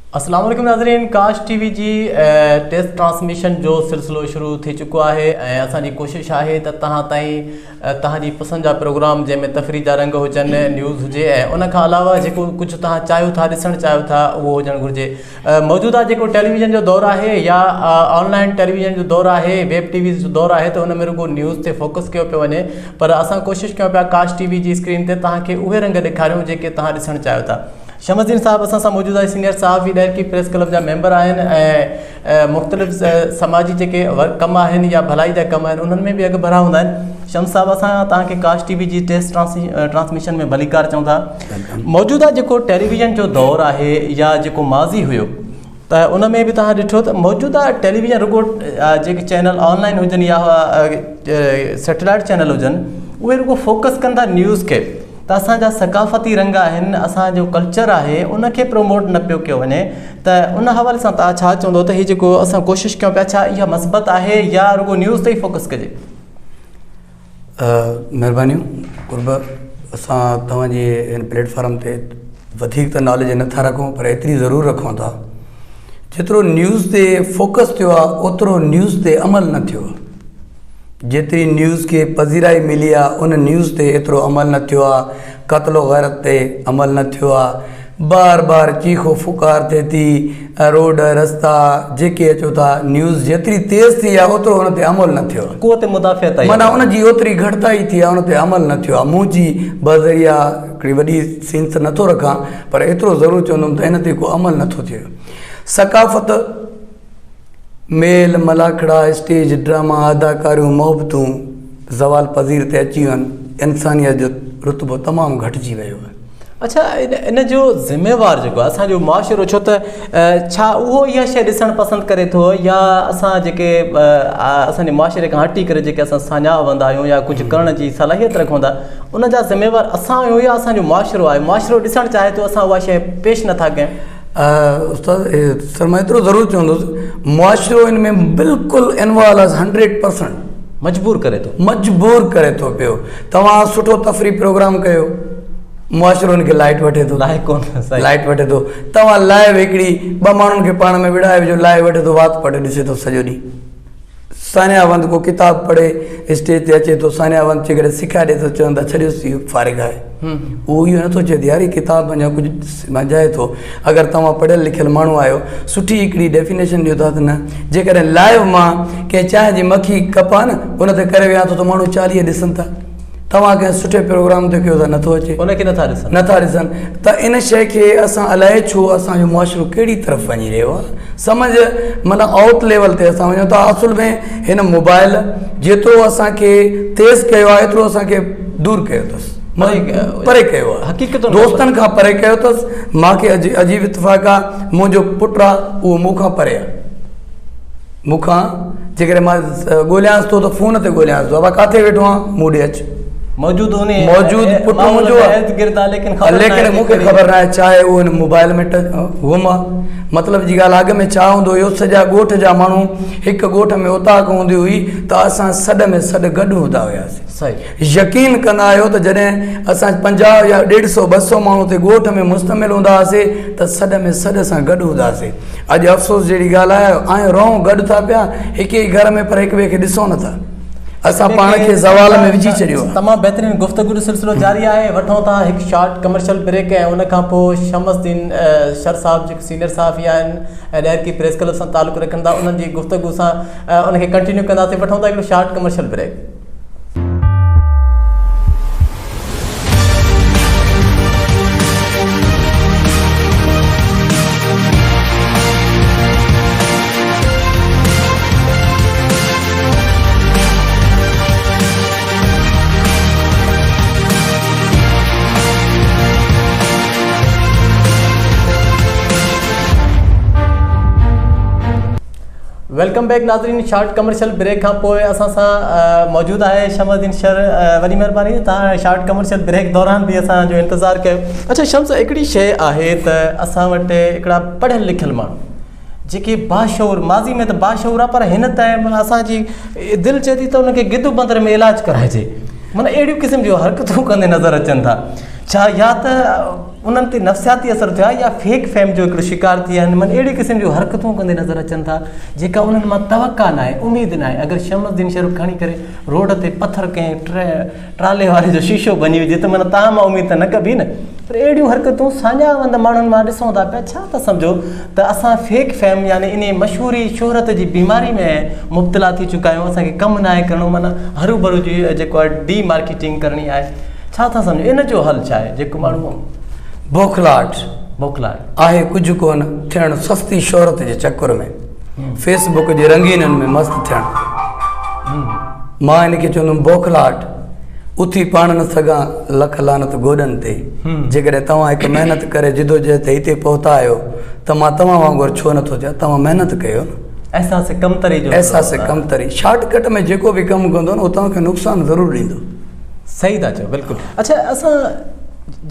अस्सलाम वालेकुम नाज़रीन, काश टीवी जी टेस्ट ट्रांसमिशन जो सिलसिलो शुरू थी चुको है। असांजी कोशिश है त तहां ताईं तहांजी पसंद जा प्रोग्राम जैमें तफरी जा रंग हुजनि, न्यूज़ हुजे ऐं उन खां अलावा जेको कुछ तहां चाहियो था ॾिसणु चाहियो था उहो हुजणु घुरिजे। मौजूदा जेको टेलीविज़न जो दौर है या ऑनलाइन टेलीविज़न जो दौर है, वेब टीवी जो दौर है, तो उन में रुगो न्यूज़ ते फोकस कयो पियो वञे, पर असां कोशिश कयूं पिया काश टीवी जी स्क्रीन ते तहांखे उहे रंग ॾेखारियूं जेके तहां ॾिसणु चाहियो था। शमसुद्दीन साहब असां सां मौजूद आहे, सीनियर साहब ॾाहिर की प्रेस क्लब जा मेंबर आहिनि ऐं मुख़्तलिफ़ समाजी जेके कम आहिनि या भलाई जा कम आहिनि उन्हनि में बि अॻु भरा हूंदा आहिनि। शम्स साहब, असां तव्हांखे काश टीवी जी टेस्ट ट्रांसमिशन में भलीकार चऊं था। मौजूदा जेको टेलीविज़न जो दौर आहे या जेको माज़ी हुयो त उन में बि तव्हां ॾिठो त मौजूदा टेलीविज़न रुगो जेके चैनल ऑनलाइन हुजनि या सैटेलाइट चैनल हुजनि उहे रुगो फोकस कंदा न्यूज़ खे, त असांजा सकाफ़ती रंग आहिनि, असांजो कल्चर आहे, उनखे प्रमोट न पियो कयो वञे। त उन हवाले सां तव्हां छा चवंदो त हीअ जेको असां कोशिशि कयूं पिया, छा इहा मस्बत आहे या रुगो न्यूज़ ते ई फोकस कजे? महिरबानियूं कुर्ब, असां तव्हांजे हिन प्लेटफॉर्म ते वधीक त नॉलेज नथा रखूं, पर एतिरी ज़रूरु रखूं था जेतिरो न्यूज़ ते फोकस थियो आहे ओतिरो न्यूज़ ते अमल न थियो आहे। जेतिरी न्यूज़ के पज़ीराई मिली आहे उन न्यूज़ ते एतिरो अमल न थियो आहे, क़त्लो ग़ैरत ते अमल न थियो आहे, बार बार चीखो फुकार थिए थी, रोड रस्ता जेके अचो था, न्यूज़ जेतिरी तेज़ थी आहे ओतिरो उन ते अमल न थियो आहे। क़ुव्वत मुदाफ़ियत माना उन जी ओतिरी घटिताई थी आहे, उन ते अमल न थियो आहे। मुंहिंजी बज़रिया हिकिड़ी वॾी सीन्स नथो रखां, पर एतिरो ज़रूरु चवंदुमि त इन ते को अमल नथो थिए। सकाफ़त, मेल मलाखड़ा, स्टेज ड्रामा, अदाकारियूं, मोहबतूं ज़वाल पज़ीर ते अची वञनि, इंसानियत जो रुतबो तमामु घटिजी वियो आहे। अच्छा, इन जो ज़िम्मेवार जेको आहे असांजो मुआशिरो, छो त छा उहो इहा शइ ॾिसणु पसंदि करे थो या असां जेके असांजे मुआशिरे खां हटी करे जेके असां साञा हूंदा आहियूं या कुझु करण जी सलाहियत रखूं था, उन जा ज़िम्मेवार असां आहियूं या असांजो मुआशिरो आहे? मुआशिरो ॾिसणु चाहे थो, असां उहा शइ पेश नथा कयूं। उस्ताद सर, मां एतिरो ज़रूरु चवंदुसि, मुआशिरो इन में बिल्कुलु इन्वॉल्व आहे, 100% मजबूर करे थो पियो। तव्हां सुठो तफ़री प्रोग्राम कयो, मुआशिरो उनखे लाइट वठे थो, लाइट वठे थो। तव्हां लाइव हिकिड़ी ॿ माण्हुनि खे पाण में विड़ाए विझो, लाइव वठे थो, वात पढ़े ॾिसे थो सॼो ॾींहुं। सानियावंत को किताब पढ़े स्टेज ते अचे थो, सानियावंत अची करे सेखारे थो, चवंदा छॾियोसि इहो फारिग आहे। उहो इहो नथो चए यार ही किताब अञा कुझु सम्झाए थो। अगरि तव्हां पढ़ियल लिखियल माण्हू आहियो, सुठी हिकिड़ी डेफिनेशन ॾियो था त न, जेकॾहिं लाइव मां कंहिं चांहि जी मक्खी कप आहे न उन ते करे विया थो त माण्हू 40 ॾिसनि था, तव्हां कंहिं सुठे प्रोग्राम ते कयो था नथो अचे, उनखे नथा ॾिसनि। त इन शइ खे असां अलाए छो असांजो मुआशिरो कहिड़ी तरफ़ वञी रहियो आहे, सम्झ माना आउट लेवल ते असां वञूं था। असुल में हिन मोबाइल जेतिरो असांखे तेज़ कयो आहे एतिरो असांखे दूर कयो अथसि, परे कयो आहे, हक़ीक़त दोस्तनि खां परे कयो अथसि। मूंखे अजीब इतफ़ाक़ आहे, मुंहिंजो पुटु आहे उहो मूंखां परे आहे। मूंखां जेकॾहिं मां ॻोल्हियांसि थो त फ़ोन ते ॻोल्हियांसि थो, बाबा किथे वेठो आहे, मूं ॾे अचु, मौजूद पुटु मुंहिंजो आहे, लेकिन मूंखे ख़बर न आहे छा आहे उहो हिन मोबाइल में गुम आहे। मतिलब जी ॻाल्हि, अॻ में छा हूंदो हुयो, सॼा ॻोठ जा माण्हू हिकु ॻोठ में उताक हूंदी हुई त असां सॾ में सॾ गॾु हूंदा हुआसीं। यकीन कंदा आहियो त जॾहिं असां 50 या 150 200 माण्हू ते ॻोठ में मुश्तमिल हूंदा हुआसीं त सॾ में सॾ सां गॾु हूंदा हुआसीं। अॼु अफ़सोस जहिड़ी ॻाल्हि आहे, ऐं रहूं गॾु था पिया हिक ई घर में, पर हिक ॿिए खे ॾिसूं नथा, असां पाण खे ज़वाल में विझी छॾियो। तमामु बहितरीन गुफ़्तगू जो सिलसिलो जारी आहे। वठूं था हिकु शॉर्ट कमर्शियल ब्रेक ऐं उन खां पोइ शमसुद्दीन शर साहब जेके सीनियर साहब आहिनि ऐं ॾाहिर की प्रेस क्लब सां तालुक़ु रखनि था, उन्हनि जी गुफ़्तगू सां उनखे कंटिन्यू कंदासीं। वठूं था हिकिड़ो short commercial break. Welcome back नाज़रीन, शॉर्ट कमर्शियल ब्रेक खां पोइ असां सां मौजूद आहे शमसुद्दीन शर। वॾी महिरबानी, तव्हां शॉर्ट कमर्शियल ब्रेक दौरान बि असांजो इंतज़ारु कयो। अच्छा शम्स, हिकिड़ी शइ आहे त असां वटि हिकिड़ा पढ़ियल लिखियल माण्हू जेके बाशऊर, माज़ी में त बाशऊर आहे, पर हिन टाइम असांजी दिलि चए थी त उनखे गिदु बंदर में इलाजु कराइजे, माना अहिड़ियूं क़िस्म जूं हरकतूं कंदे नज़र अचनि था। छा या त उन्हनि ते नफ़्सियाती असर थियो आहे या फेक फेम जो हिकिड़ो शिकार थी विया आहिनि, माना अहिड़ी क़िस्म जूं हरकतूं कंदे नज़र अचनि था जेका उन्हनि मां तवका न आहे, उमेदु न आहे। अगरि शमसुद्दीन शरीफ़ खणी करे रोड ते पथर कंहिं ट्राले वारे जो शीशो बनी हुजे त माना तव्हां मां उमेदु त न कबी न, पर अहिड़ियूं हरकतूं साञा वंद माण्हुनि मां ॾिसूं था पिया। छा था सम्झो त असां फेक फेम यानी इन मशहूरी शोहरत जी बीमारी में मुब्तला थी चुका आहियूं, असांखे कमु न आहे करिणो, माना हरू भरू जी जेको आहे डी मार्केटिंग करणी आहे। छा था सम्झो इन जो हल छा आहे? जेको माण्हू बौखलाहट आहे कुझु कोन थियणु, सस्ती शोहरत जे चक्कर में फेसबुक जे रंगीननि में मस्तु थियणु। मां इनखे चवंदुमि बौखलाहट। उथी पाण न सघां लख लानत गोॾनि ते। जेकॾहिं तव्हां हिकु महिनत करे जिदोजहद ते हिते पहुता आहियो त मां तव्हां वांगुरु छो नथो चवां, तव्हां महिनत कयो न। एहसास कमतरी शॉर्टकट में जेको बि कमु कंदो न उहो तव्हांखे नुक़सानु ज़रूरु ॾींदो। सही था चओ, बिल्कुलु। अच्छा, असां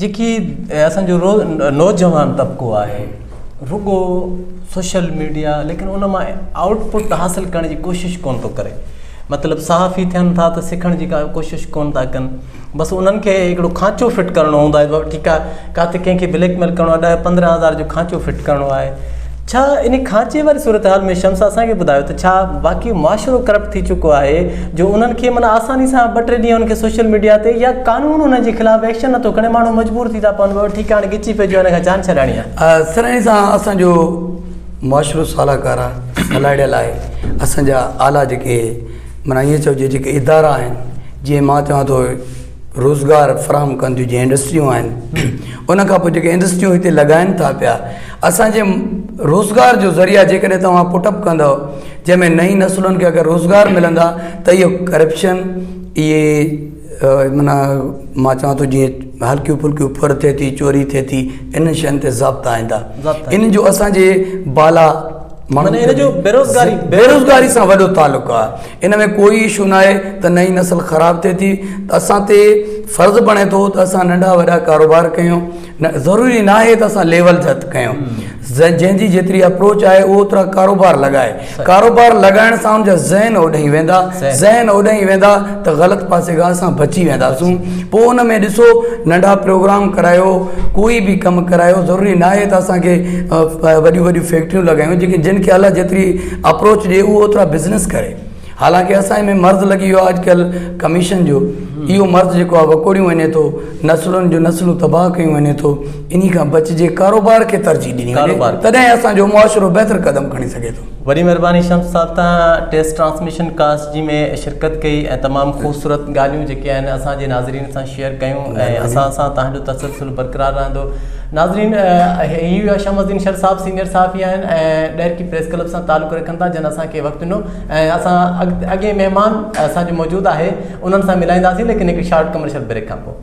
जेकी असांजो नौजवान तबिको आहे रुगो सोशल मीडिया, लेकिन उन मां आउटपुट हासिलु करण जी कोशिशि कोन थो करे। मतिलबु सहाफ़ी थियनि था त सिखण जी का कोशिशि कोन था कनि, बसि उन्हनि खे हिकिड़ो खांचो फिट करिणो हूंदो आहे। ठीकु आहे, किथे कंहिंखे ब्लैकमेल करिणो आहे, 10-15 हज़ार जो खांचो फिट करिणो आहे। छा इन खांचे वारी सूरत हाल में शम्स असांखे ॿुधायो त छा बाक़ी मुआशिरो करप्ट थी चुको आहे जो उन्हनि खे माना आसानी सां 2-3 ॾींहं उनखे सोशल मीडिया ते या कानून उन्हनि जे ख़िलाफ़ु एक्शन नथो खणे, माण्हू मजबूर थी था पवनि, ठीकु आहे हाणे गिची पइजो, हिन खां जान छॾाइणी आहे। सराणी सां असांजो मुआशिरो सालाकार आहे, हलाइड़ियल आहे। असांजा आला जेके माना ईअं चइजे जेके इदारा आहिनि, जीअं मां चवां थो रोज़गार फ़राहम कनि थियूं, जीअं इंडस्ट्रियूं आहिनि, उन खां पोइ जेके इंडस्ट्रियूं हिते लॻाइनि था पिया, असांजे रोज़गार जो ज़रिया जेकॾहिं तव्हां पुटअप कंदव, जंहिंमें नई नसलुनि खे अगरि रोज़गार मिलंदा त इहो करप्शन, इहे माना मां चवां थो जीअं हल्कियूं फुल्कियूं फुर थिए थी, चोरी थिए थी, इन शयुनि ते ज़ाब्ता ईंदा। इन जो असांजे बाला बेरोज़गारी सां वॾो तालुक़ु आहे। इन में कोई इशू न आहे त नई नस्ल ख़राबु थिए थी त असां ते फ़र्ज़ु बणे थो त असां नंढा वॾा कारोबार कयूं, ज़रूरी न आहे त असां लेवल जत कयूं। जंहिंजी जेतिरी अप्रोच आहे उहो ओतिरा कारोबार लॻाए, कारोबार लॻाइण सां उनजा ज़हन ओॾांहुं वेंदा, ज़हन ओॾांहुं वेंदा त ग़लति पासे खां असां बची वेंदासूं। पोइ उन में ॾिसो नंढा प्रोग्राम करायो, कोई बि कमु करायो, ज़रूरी न आहे त असांखे वॾियूं वॾियूं फैक्ट्रियूं लॻायूं जेके जिन खे अलाह जेतिरी अप्रोच ॾिए उहो ओतिरा बिज़नेस करे। हालांकि असांजे में मर्ज़ लॻी वियो आहे अॼुकल्ह कमीशन जो, इहो मर्ज़ जेको आहे वकोड़ियूं वञे थो, नसलुनि जूं नसलूं तबाह कयूं वञे थो, इन खां बचिजे कारोबार खे तरजीह ॾिनी वञे, तॾहिं असांजो मुआशिरो बहितर क़दम खणी सघे थो। वॾी महिरबानी शम्स साहब, तव्हां टेस्ट ट्रांसमिशन कास्ट जी में शिरकत कई ऐं तमामु ख़ूबसूरत ॻाल्हियूं जेके आहिनि असांजे नाज़रीन सां शेयर कयूं ऐं असां सां तव्हांजो तसलसल बरक़रार रहंदो। नाज़रीन, इहो शमसुद्दीन शरीफ़ साहब सीनियर सहाफ़ी आहिनि ऐं ॾैरकी प्रेस क्लब सां तालुक़ु रखनि था, जिन असांखे वक़्तु ॾिनो ऐं असां अॻे महिमान असांजो मौजूदु आहे, उन्हनि सां मिलाईंदासीं, लेकिन हिकु शॉर्ट कमर्शियल ब्रेक खां पोइ।